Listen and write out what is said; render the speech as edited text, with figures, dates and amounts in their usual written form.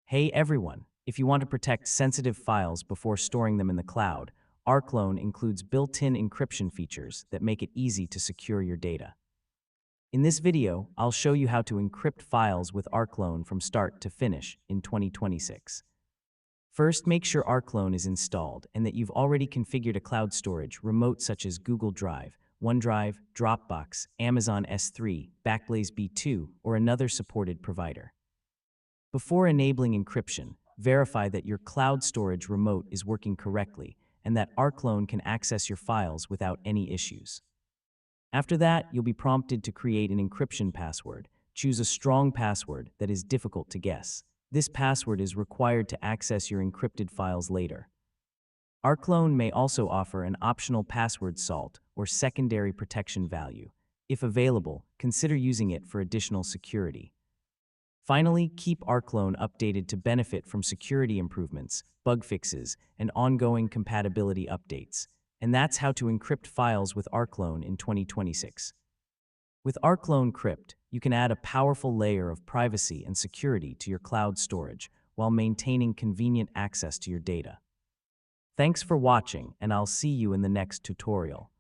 Hey everyone, if you want to protect sensitive files before storing them in the cloud, Rclone includes built-in encryption features that make it easy to secure your data. In this video, I'll show you how to encrypt files with Rclone from start to finish in 2026. First, make sure Rclone is installed and that you've already configured a cloud storage remote such as Google Drive, OneDrive, Dropbox, Amazon S3, Backblaze B2, or another supported provider. Before enabling encryption, verify that your cloud storage remote is working correctly and that Rclone can access your files without any issues. After that, you'll be prompted to create an encryption password. Choose a strong password that is difficult to guess. This password is required to access your encrypted files later. Rclone may also offer an optional password salt or secondary protection value. If available, consider using it for additional security. Finally, keep Rclone updated to benefit from security improvements, bug fixes, and ongoing compatibility updates. And that's how to encrypt files with Rclone in 2026. With Rclone Crypt, you can add a powerful layer of privacy and security to your cloud storage while maintaining convenient access to your data. Thanks for watching, and I'll see you in the next tutorial.